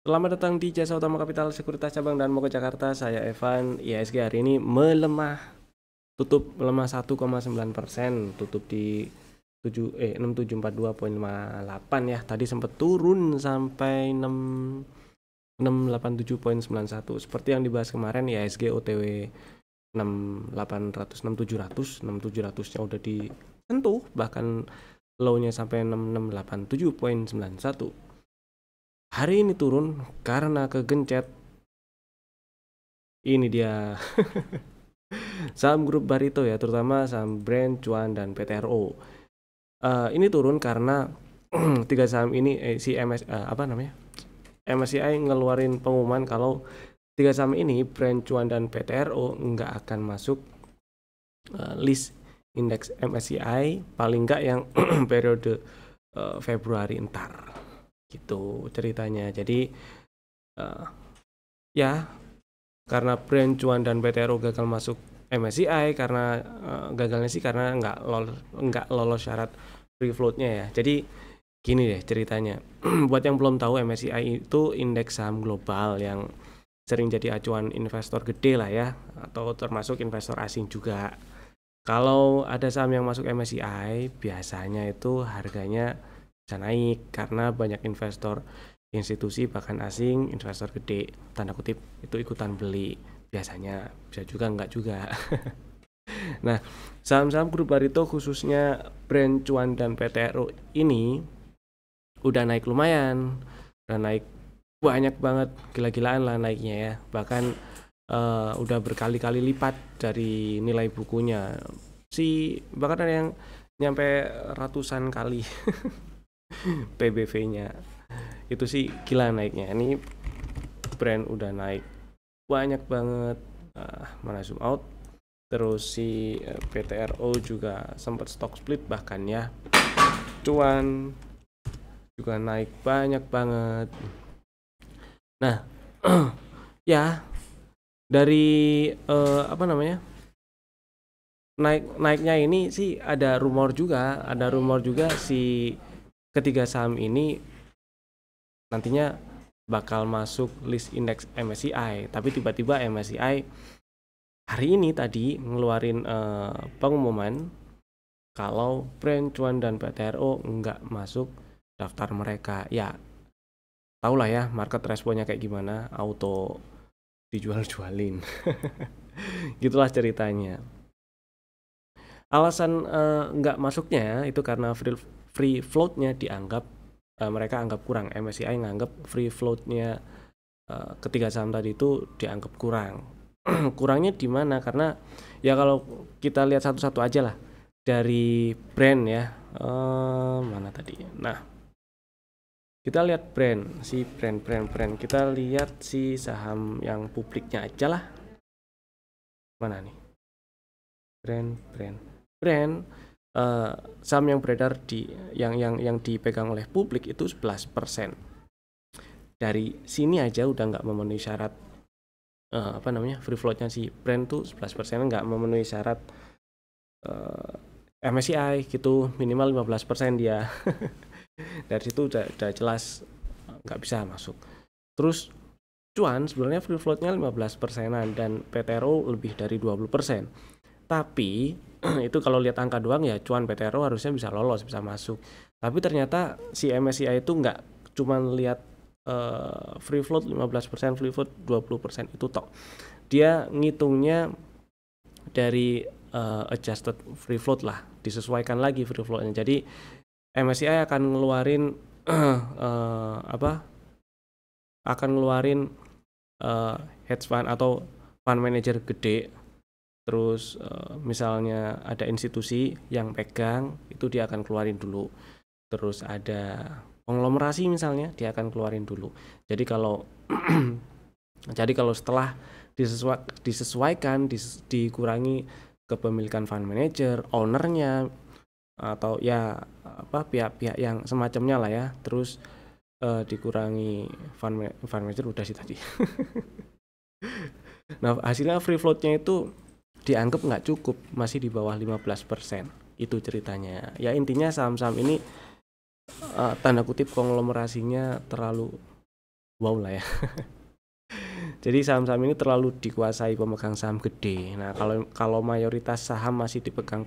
Selamat datang di Jasa Utama Kapital Sekuritas Cabang dan Moga Jakarta. Saya Evan. IHSG hari ini tutup melemah 1,9%, tutup di 6742,58 ya. Tadi sempat turun sampai 687,91. Seperti yang dibahas kemarin, IHSG OTW 6800, 6700-nya udah disentuh, bahkan low-nya sampai 6687,91. Hari ini turun karena kegencet. Ini dia saham grup Barito ya, terutama saham Brand, Cuan, dan PTRO. Ini turun karena tiga saham ini MSCI ngeluarin pengumuman kalau tiga saham ini, Brand, Cuan, dan PTRO, nggak akan masuk list indeks MSCI paling nggak yang periode Februari ntar. Gitu ceritanya. Jadi ya karena Brand, Cuan, dan PTRO gagal masuk MSCI karena gagalnya sih karena nggak lolos syarat free floatnya ya. Jadi gini deh ceritanya. Buat yang belum tahu, MSCI itu indeks saham global yang sering jadi acuan investor gede lah ya, atau termasuk investor asing juga. Kalau ada saham yang masuk MSCI, biasanya itu harganya bisa naik karena banyak investor institusi bahkan asing, investor gede tanda kutip itu ikutan beli. Biasanya bisa juga enggak juga. Nah, saham-saham grup Barito khususnya Brand, Cuan, dan PTRO ini udah naik lumayan, udah naik banyak banget, gila-gilaan lah naiknya ya. Bahkan udah berkali-kali lipat dari nilai bukunya. Bahkan ada yang nyampe ratusan kali PBV-nya. Itu sih gila naiknya. Ini Brand udah naik banyak banget. Mana zoom out. Terus si PTRO juga sempat stock split bahkan ya. Cuan juga naik banyak banget. Nah, ya dari naiknya ini sih ada rumor juga si ketiga saham ini nantinya bakal masuk list indeks MSCI. Tapi tiba-tiba MSCI hari ini tadi ngeluarin pengumuman kalau Brand, Cuan, dan PTRO nggak masuk daftar mereka. Ya tau lah ya market responnya kayak gimana, auto dijual-jualin. Gitulah ceritanya. Alasan nggak masuknya itu karena free floatnya dianggap mereka anggap kurang. MSCI nganggap free floatnya ketiga saham tadi itu dianggap kurang. Kurangnya di mana? Karena ya kalau kita lihat satu-satu aja lah dari Brand ya. Mana tadi? Nah, kita lihat Brand. Kita lihat si saham yang publiknya aja lah. Mana nih? Brand saham yang beredar yang dipegang oleh publik itu 11%. Dari sini aja udah nggak memenuhi syarat free floatnya si Brand tuh 11%, nggak memenuhi syarat MSCI gitu, minimal 15% dia. Dari situ udah jelas nggak bisa masuk. Terus Cuan sebenarnya free floatnya 15%-an dan PTRO lebih dari 20%. Tapi itu kalau lihat angka doang ya Cuan, PTRO harusnya bisa lolos, bisa masuk. Tapi ternyata si MSCI itu nggak cuma lihat free float 15%, free float 20% itu tok. Dia ngitungnya dari adjusted free float lah, disesuaikan lagi free floatnya. Jadi MSCI akan ngeluarin hedge fund atau fund manager gede. Terus misalnya ada institusi yang pegang, itu dia akan keluarin dulu. Terus ada konglomerasi misalnya, dia akan keluarin dulu. Jadi kalau setelah disesuaikan, dikurangi kepemilikan fund manager, ownernya, atau ya pihak-pihak yang semacamnya lah ya. Terus dikurangi fund manager udah sih tadi. Nah, hasilnya free floatnya itu dianggap nggak cukup, masih di bawah 15%. Itu ceritanya. Ya intinya saham-saham ini tanda kutip konglomerasinya terlalu wow lah ya. Jadi saham-saham ini terlalu dikuasai pemegang saham gede. Nah, kalau mayoritas saham masih dipegang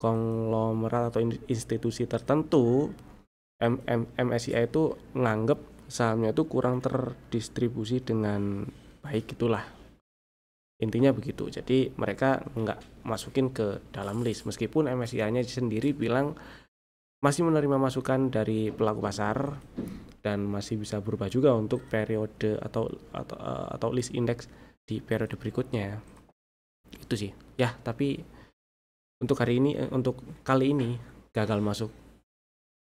konglomerat atau institusi tertentu, MSCI itu nganggep sahamnya itu kurang terdistribusi dengan baik, itulah intinya begitu. Jadi mereka nggak masukin ke dalam list, meskipun MSCI-nya sendiri bilang masih menerima masukan dari pelaku pasar dan masih bisa berubah juga untuk periode atau list indeks di periode berikutnya. Itu sih ya. Tapi untuk kali ini gagal masuk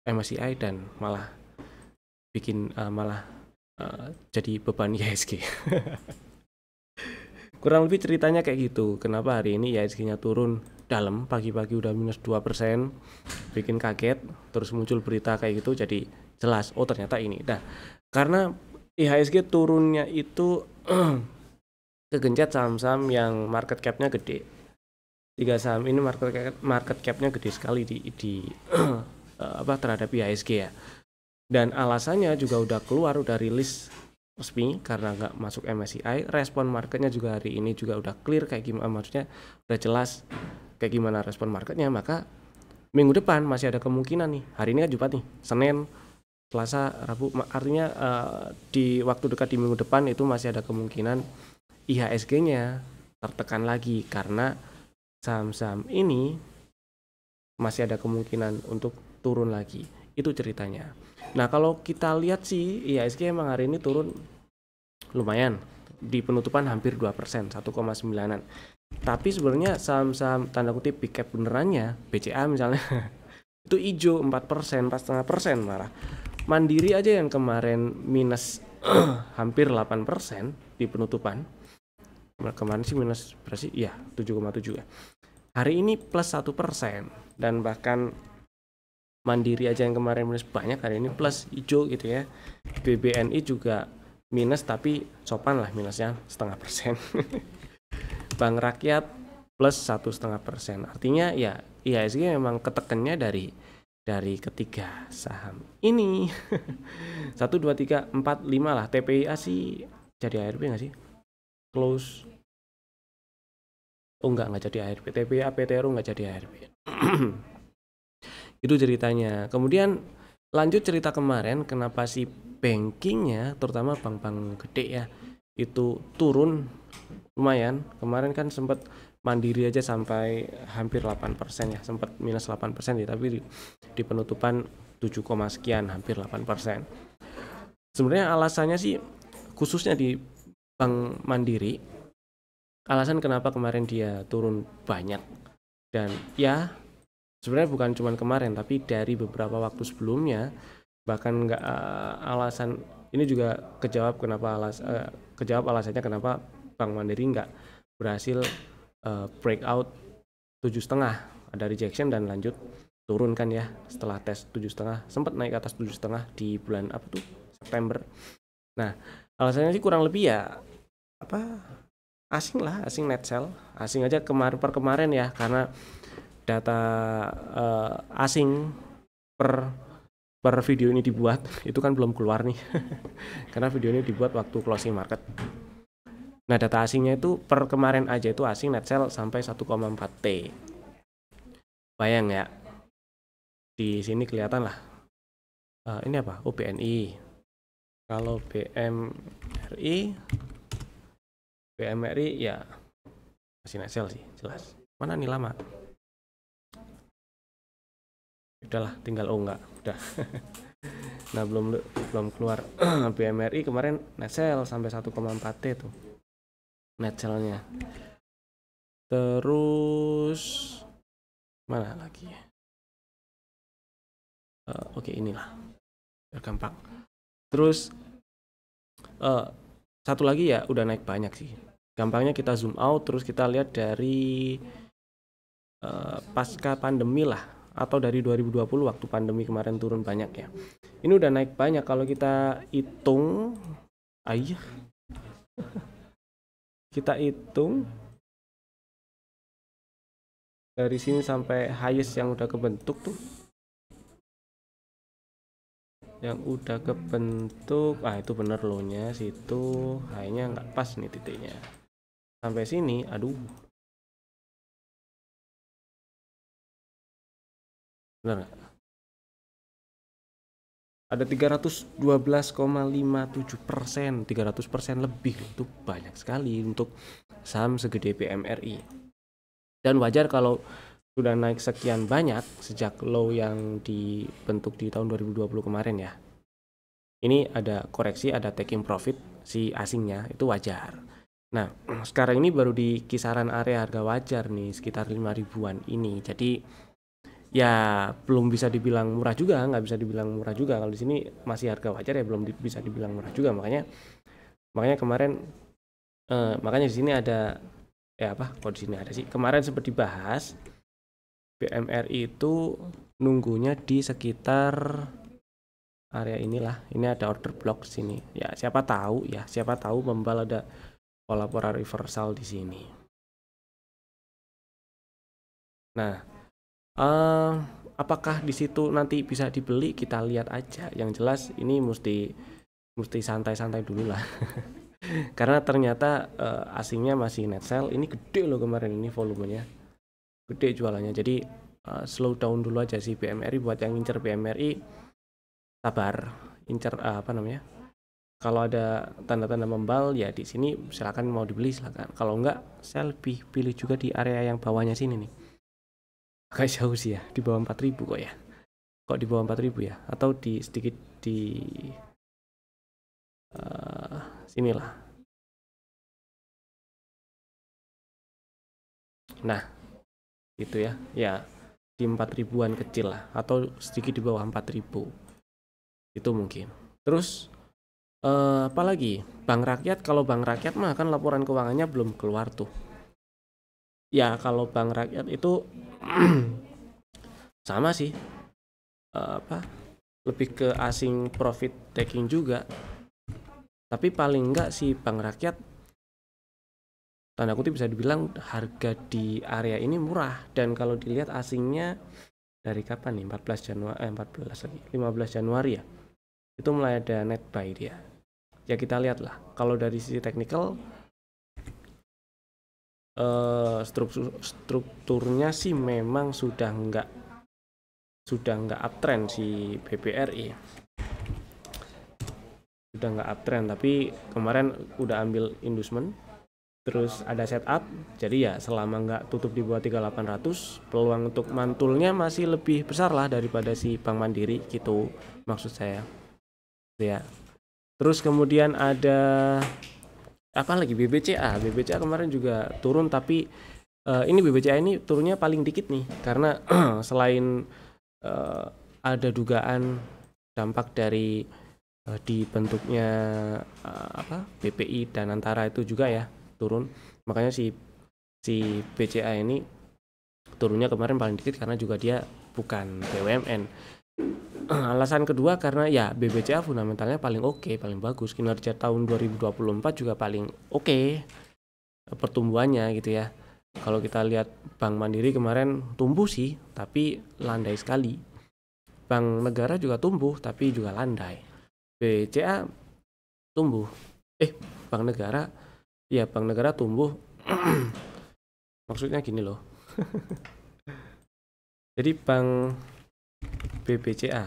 MSCI dan malah jadi beban IHSG. Kurang lebih ceritanya kayak gitu. Kenapa hari ini IHSG-nya turun dalam, pagi-pagi udah minus 2%, bikin kaget, terus muncul berita kayak gitu, jadi jelas, oh ternyata ini. Nah, karena IHSG turunnya itu kegencet saham-saham yang market cap-nya gede. 3 saham ini market cap-nya gede sekali di terhadap IHSG ya. Dan alasannya juga udah keluar, udah rilis resmi karena nggak masuk MSCI. Respon marketnya juga hari ini juga udah clear kayak gimana, maksudnya udah jelas kayak gimana respon marketnya. Maka minggu depan masih ada kemungkinan nih, hari ini kan Jumat nih, Senin, Selasa, Rabu, artinya di waktu dekat di minggu depan itu masih ada kemungkinan IHSG-nya tertekan lagi karena saham-saham ini masih ada kemungkinan untuk turun lagi. Itu ceritanya. Nah, kalau kita lihat sih IHSG emang hari ini turun lumayan, di penutupan hampir 2%, 1,9an. Tapi sebenarnya saham-saham tanda kutip big cap benerannya, BCA misalnya, itu hijau 4%, 4,5% malah. Mandiri aja yang kemarin minus hampir 8% di penutupan. Kemarin sih minus berapa sih? Ya, 7,7 ya. Hari ini plus 1%, dan bahkan Mandiri aja yang kemarin minus banyak, hari ini plus hijau gitu ya. BBNI juga minus tapi sopan lah, minusnya 0,5%. Bank Rakyat plus 1,5%. Artinya ya IHSG memang ketekennya dari ketiga saham ini. 1, 2, 3, 4, 5 lah. TPIA sih jadi ARB nggak sih? Close. Oh nggak jadi ARB. TPIA, PTRU nggak jadi ARB. Itu ceritanya. Kemudian lanjut cerita kemarin, kenapa si bankingnya, terutama bank-bank gede ya, itu turun lumayan. Kemarin kan sempat Mandiri aja sampai hampir 8% ya, sempat minus 8% ya, tapi di penutupan 7, sekian, hampir 8%. Sebenarnya alasannya sih, khususnya di Bank Mandiri, alasan kenapa kemarin dia turun banyak, dan ya sebenarnya bukan cuma kemarin, tapi dari beberapa waktu sebelumnya, bahkan nggak alasan ini juga kejawab alasannya kenapa Bank Mandiri nggak berhasil breakout 7,5, ada rejection dan lanjut turun kan ya. Setelah tes 7,5 sempat naik ke atas 7,5 di bulan apa tuh, September. Nah, alasannya sih kurang lebih ya asing net sell, asing aja kemarin ya, karena data asing per video ini dibuat itu kan belum keluar nih. Karena video ini dibuat waktu closing market. Nah, data asingnya itu per kemarin aja itu asing net sell sampai 1,4T. Bayang ya, di sini kelihatan lah. Ini apa? Oh, BNI. Kalau BMRI ya masih net sell sih, jelas. Mana nih lama? Udahlah, tinggal enggak, udah. Nah, belum keluar. BMRI kemarin net sell sampai 1,4T tuh net sell-nya. Terus mana lagi? Oke, inilah biar gampang. Terus satu lagi ya, udah naik banyak sih. Gampangnya kita zoom out, terus kita lihat dari pasca pandemi lah, atau dari 2020 waktu pandemi kemarin turun banyak ya. Ini udah naik banyak kalau kita hitung. Kita hitung dari sini sampai highest yang udah kebentuk tuh yang udah kebentuk. Itu bener low-nya situ, high-nya nggak pas nih titiknya. Sampai sini, aduh. Bener nggak? Ada 312,57%, 300% lebih. Itu banyak sekali untuk saham segede BMRI. Dan wajar kalau sudah naik sekian banyak sejak low yang dibentuk di tahun 2020 kemarin ya. Ini ada koreksi, ada taking profit si asingnya, itu wajar. Nah, sekarang ini baru di kisaran area harga wajar nih, sekitar 5 ribuan ini. Jadi ya belum bisa dibilang murah juga, nggak bisa dibilang murah juga. Kalau di sini masih harga wajar ya, belum bisa dibilang murah juga. Makanya kemarin makanya di sini ada kok di sini ada sih. Kemarin sempat dibahas BMRI itu nunggunya di sekitar area inilah. Ini ada order block di sini. Ya, siapa tahu membal ada pola reversal di sini. Nah, apakah di situ nanti bisa dibeli? Kita lihat aja. Yang jelas ini mesti santai-santai dulu lah. Karena ternyata asingnya masih net sell. Ini gede loh kemarin ini volumenya. Gede jualannya. Jadi slow down dulu aja sih BMRI. Buat yang ngincer BMRI, sabar. Incer kalau ada tanda-tanda membal ya di sini silakan, mau dibeli silakan. Kalau enggak, saya lebih pilih juga di area yang bawahnya sini nih. Agak jauh sih ya, di bawah 4.000 kok ya. Kok di bawah 4.000 ya? Atau di sedikit di sinilah. Nah, gitu ya. Ya, di 4.000-an kecil lah, atau sedikit di bawah 4.000. Itu mungkin. Terus apalagi Bank Rakyat. Kalau Bank Rakyat mah kan laporan keuangannya belum keluar tuh ya. Kalau Bank Rakyat itu sama sih, lebih ke asing profit taking juga, tapi paling enggak sih Bank Rakyat tanda kutip bisa dibilang harga di area ini murah. Dan kalau dilihat asingnya dari kapan nih, 15 Januari ya, itu mulai ada net buy dia. Ya kita lihat lah, kalau dari sisi teknikal strukturnya sih memang sudah nggak uptrend si BBRI, sudah nggak uptrend. Tapi kemarin udah ambil inducement, terus ada setup, jadi ya selama nggak tutup di bawah 3800, peluang untuk mantulnya masih lebih besar lah daripada si Bank Mandiri gitu maksud saya ya. Terus kemudian ada apa lagi, BBCA kemarin juga turun, tapi ini BBCA ini turunnya paling dikit nih karena selain ada dugaan dampak dari dibentuknya BPI dan Antara itu juga ya turun, makanya si BCA ini turunnya kemarin paling dikit karena juga dia bukan BUMN. Alasan kedua karena ya BBCA fundamentalnya paling oke, paling bagus, kinerja tahun 2024 juga paling oke pertumbuhannya gitu ya. Kalau kita lihat Bank Mandiri kemarin tumbuh sih, tapi landai sekali. Bank Negara juga tumbuh, tapi juga landai. BCA tumbuh, Bank Negara tumbuh. Maksudnya gini loh. Jadi Bank BBCA,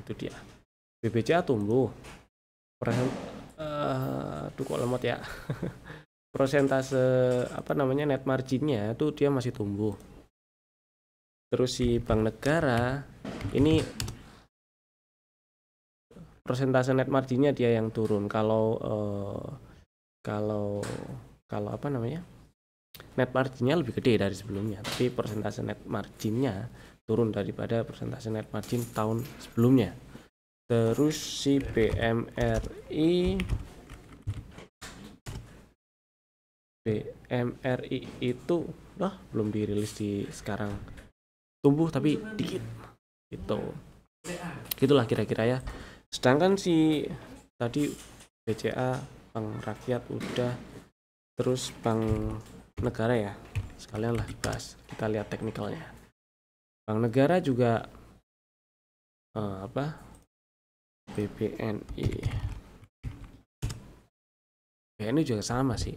itu dia. BBCA tumbuh, kok lemot ya. Persentase net marginnya itu dia masih tumbuh. Terus si Bank Negara ini persentase net marginnya dia yang turun. Kalau net marginnya lebih gede dari sebelumnya, tapi persentase net marginnya turun daripada persentase net margin tahun sebelumnya. Terus si BMRI itu belum dirilis di sekarang, tumbuh tapi dikit gitu. Gitulah kira-kira ya. Sedangkan si tadi BCA, Bank Rakyat udah, terus Bank Negara ya sekalian lah bahas, kita lihat teknikalnya. Bank Negara juga apa BBNI. BBNI juga sama sih,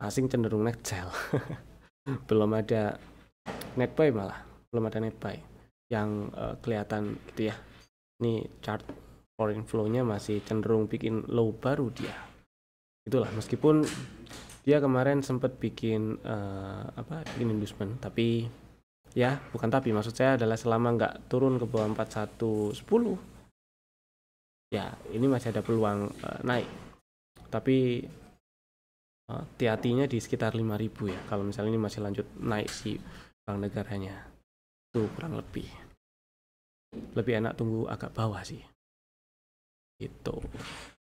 asing cenderung net sell. Belum ada net buy, malah belum ada net buy yang kelihatan gitu ya. Ini chart foreign flow-nya masih cenderung bikin low baru dia. Itulah, meskipun dia kemarin sempat bikin bikin inducement, tapi ya bukan tapi, maksud saya adalah selama nggak turun ke bawah 4110 ya ini masih ada peluang naik. Tapi hati-hatinya di sekitar 5.000 ya, kalau misalnya ini masih lanjut naik si bank negaranya. Itu kurang lebih enak tunggu agak bawah sih gitu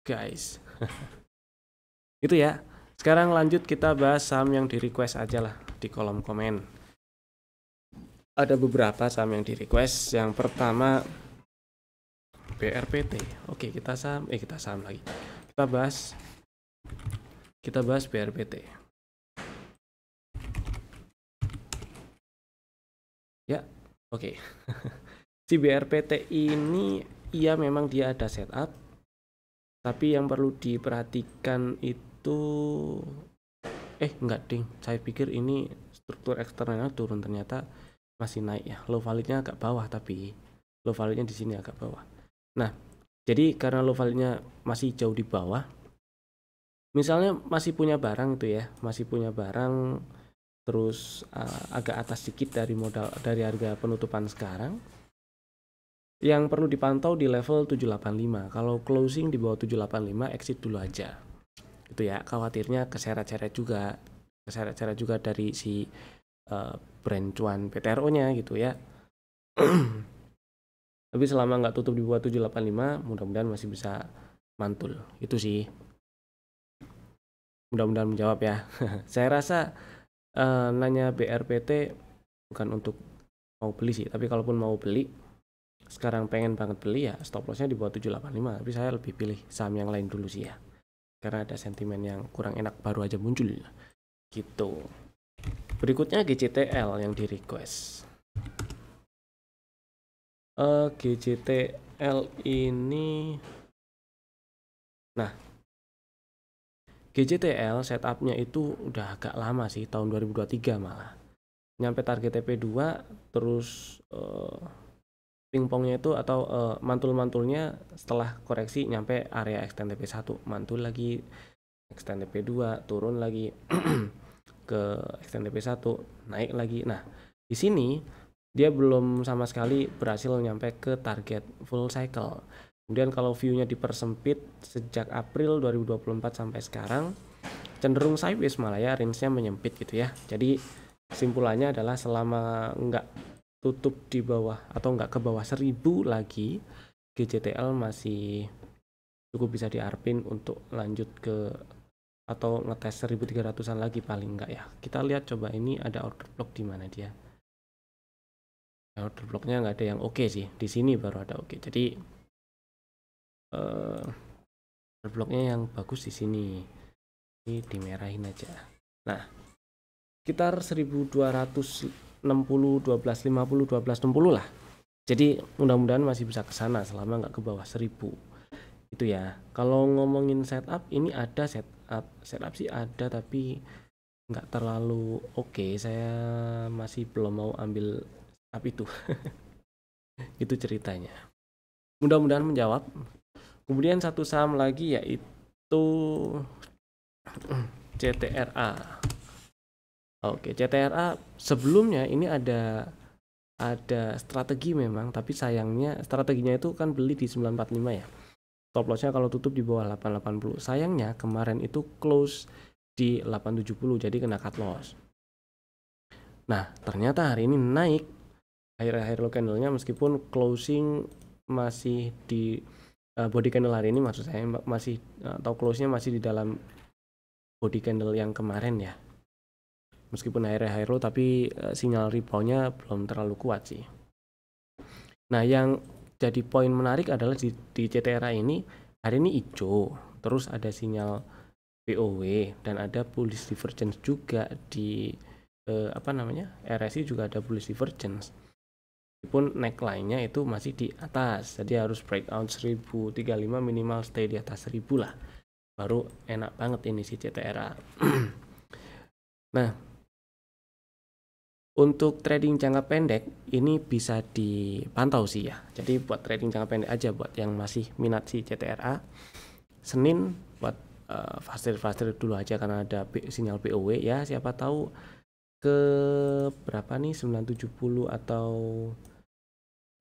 guys. Itu ya. Sekarang lanjut kita bahas saham yang di request aja lah di kolom komen. Ada beberapa saham yang di request. Yang pertama BRPT. Oke, kita saham lagi. Kita bahas BRPT. Ya, oke. Si BRPT ini iya memang dia ada setup, tapi yang perlu diperhatikan itu enggak ding, saya pikir ini struktur eksternalnya turun, ternyata masih naik ya. Low value-nya agak bawah, tapi low value-nya di sini agak bawah. Nah, jadi karena low value-nya masih jauh di bawah, misalnya masih punya barang itu ya, terus agak atas sedikit dari harga penutupan sekarang, yang perlu dipantau di level 785. Kalau closing di bawah 785, exit dulu aja. Itu ya, khawatirnya keseret-seret juga dari si brand cuan PTRO-nya gitu ya. Tapi selama nggak tutup di bawah 785, mudah-mudahan masih bisa mantul. Itu sih. Mudah-mudahan menjawab ya. Saya rasa nanya BRPT bukan untuk mau beli sih, tapi kalaupun mau beli, sekarang pengen banget beli ya stop lossnya di bawah 785. Tapi saya lebih pilih saham yang lain dulu sih ya, karena ada sentimen yang kurang enak baru aja muncul gitu. Berikutnya GCTL yang di request. GCTL ini, nah GCTL setupnya itu udah agak lama sih, tahun 2023 malah. Nyampe target TP2, terus pingpongnya itu atau mantul-mantulnya setelah koreksi nyampe area extend TP1, mantul lagi extend TP2, turun lagi ke extend TP1, naik lagi. Nah, di sini dia belum sama sekali berhasil nyampe ke target full cycle. Kemudian kalau view-nya dipersempit sejak April 2024 sampai sekarang, cenderung sideways malah ya, range-nya menyempit gitu ya. Jadi kesimpulannya adalah selama nggak tutup di bawah atau nggak ke bawah 1000 lagi, GCTL masih cukup bisa diarpin untuk lanjut ke atau ngetes 1300-an lagi paling nggak ya. Kita lihat coba, ini ada order block di mana dia. Order blocknya nggak ada yang oke sih, di sini baru ada oke. Jadi order blocknya yang bagus di sini. Ini dimerahin aja. Nah, sekitar 1260, 1250, 1260 lah. Jadi mudah-mudahan masih bisa ke sana selama nggak ke bawah 1000. Itu ya. Kalau ngomongin setup, ini ada setup sih ada, tapi nggak terlalu oke. Saya masih belum mau ambil setup itu. Itu ceritanya. Mudah-mudahan menjawab. Kemudian satu saham lagi yaitu CTRA. Oke, CTRA sebelumnya ini ada strategi memang, tapi sayangnya strateginya itu kan beli di 945 ya. Stop lossnya kalau tutup di bawah 880. Sayangnya kemarin itu close di 870, jadi kena cut loss. Nah, ternyata hari ini naik high low candle-nya, meskipun closing masih di body candle hari ini, maksud saya masih atau close-nya masih di dalam body candle yang kemarin ya. Meskipun high low, tapi sinyal rebound-nya belum terlalu kuat sih. Nah, yang jadi poin menarik adalah di CTRA ini hari ini hijau, terus ada sinyal POW dan ada bullish divergence juga di RSI juga ada bullish divergence. meskipun neckline-nya itu masih di atas, jadi harus breakout 1035 minimal stay di atas 1000 lah, baru enak banget ini si CTRA. Nah, untuk trading jangka pendek ini bisa dipantau sih ya, jadi buat trading jangka pendek aja buat yang masih minat si CTRA. Senin buat fast trade dulu aja karena ada sinyal POW ya, siapa tahu ke berapa nih 970 atau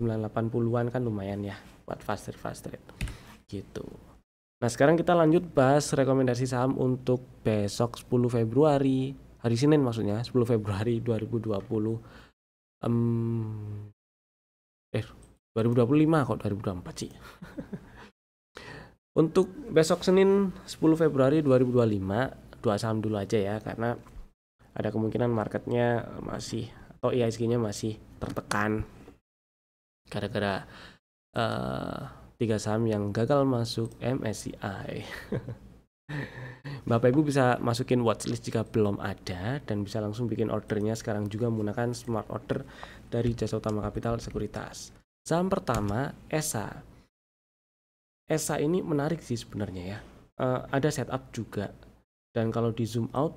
980-an kan lumayan ya buat fast trade gitu. Nah, sekarang kita lanjut bahas rekomendasi saham untuk besok 10 Februari, hari Senin maksudnya, 10 Februari 2020. 2025 kok 2024 sih. Untuk besok Senin 10 Februari 2025, dua saham dulu aja ya, karena ada kemungkinan marketnya masih atau IHSG-nya masih tertekan gara-gara 3 saham yang gagal masuk MSCI. Bapak Ibu bisa masukin watchlist jika belum ada, dan bisa langsung bikin ordernya sekarang juga menggunakan smart order dari Jasa Utama Kapital Sekuritas. Saham pertama, ESA. ESA ini menarik sih sebenarnya ya. Ada setup juga, dan kalau di zoom out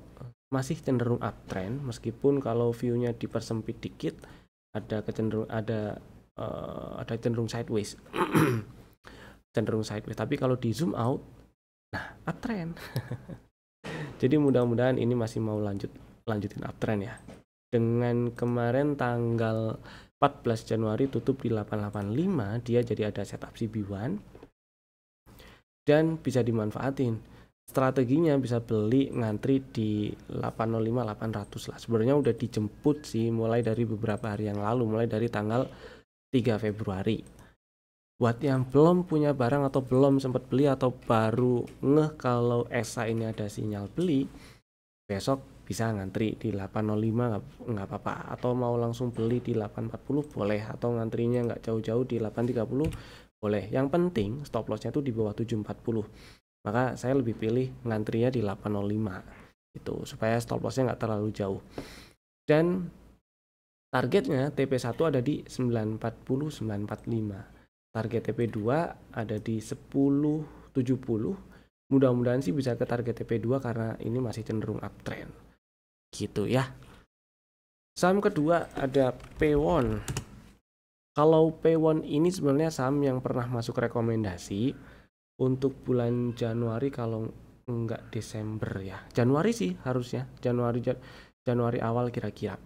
masih cenderung uptrend, meskipun kalau view-nya dipersempit dikit ada cenderung sideways. Cenderung sideways, tapi kalau di zoom out nah uptrend. Jadi mudah-mudahan ini masih mau lanjutin uptrend ya. Dengan kemarin tanggal 14 Januari tutup di 885, dia jadi ada setup CB1 dan bisa dimanfaatin. Strateginya bisa beli ngantri di 805 800 lah. Sebenarnya udah dijemput sih mulai dari beberapa hari yang lalu, mulai dari tanggal 3 Februari. Buat yang belum punya barang atau belum sempat beli atau baru ngeh kalau ESA ini ada sinyal beli, besok bisa ngantri di 805 nggak apa-apa, atau mau langsung beli di 840 boleh, atau ngantrinya nggak jauh-jauh di 830 boleh. Yang penting stop lossnya tuh di bawah 740. Maka saya lebih pilih ngantrinya di 805 itu supaya stop lossnya nggak terlalu jauh. Dan targetnya TP1 ada di 940 945. Target TP2 ada di 1070. Mudah-mudahan sih bisa ke target TP2 karena ini masih cenderung uptrend. Gitu ya. Saham kedua ada Pewon. Kalau Pewon ini sebenarnya saham yang pernah masuk rekomendasi untuk bulan Januari, kalau enggak Desember ya. Januari sih harusnya. Januari awal kira-kira.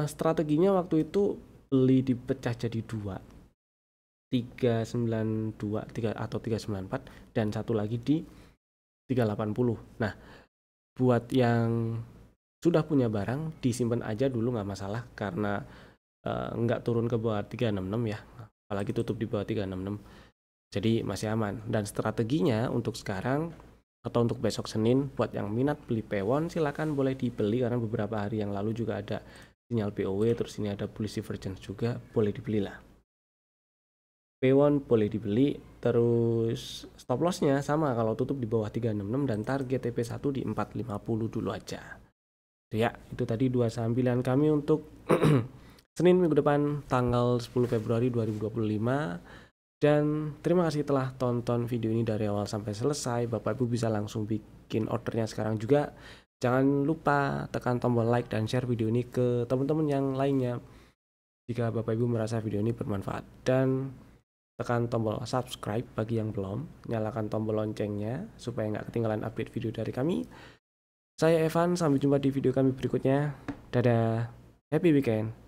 Strateginya waktu itu beli dipecah jadi 392 atau 394 dan satu lagi di 380. Nah, buat yang sudah punya barang disimpan aja dulu nggak masalah, karena nggak turun ke bawah 366 ya, apalagi tutup di bawah 366, jadi masih aman. Dan strateginya untuk sekarang atau untuk besok Senin, buat yang minat beli Pewon silakan boleh dibeli, karena beberapa hari yang lalu juga ada sinyal POW, terus ini ada bullish divergence juga, boleh dibeli lah. Pewon boleh dibeli, terus stop lossnya sama kalau tutup di bawah 366 dan target TP1 di 450 dulu aja. Ya, itu tadi dua saham pilihan kami untuk Senin minggu depan tanggal 10 Februari 2025. Dan terima kasih telah tonton video ini dari awal sampai selesai. Bapak Ibu bisa langsung bikin ordernya sekarang juga. Jangan lupa tekan tombol like dan share video ini ke teman-teman yang lainnya jika Bapak Ibu merasa video ini bermanfaat. Dan tekan tombol subscribe bagi yang belum. Nyalakan tombol loncengnya supaya nggak ketinggalan update video dari kami. Saya Evan, sampai jumpa di video kami berikutnya. Dadah, happy weekend.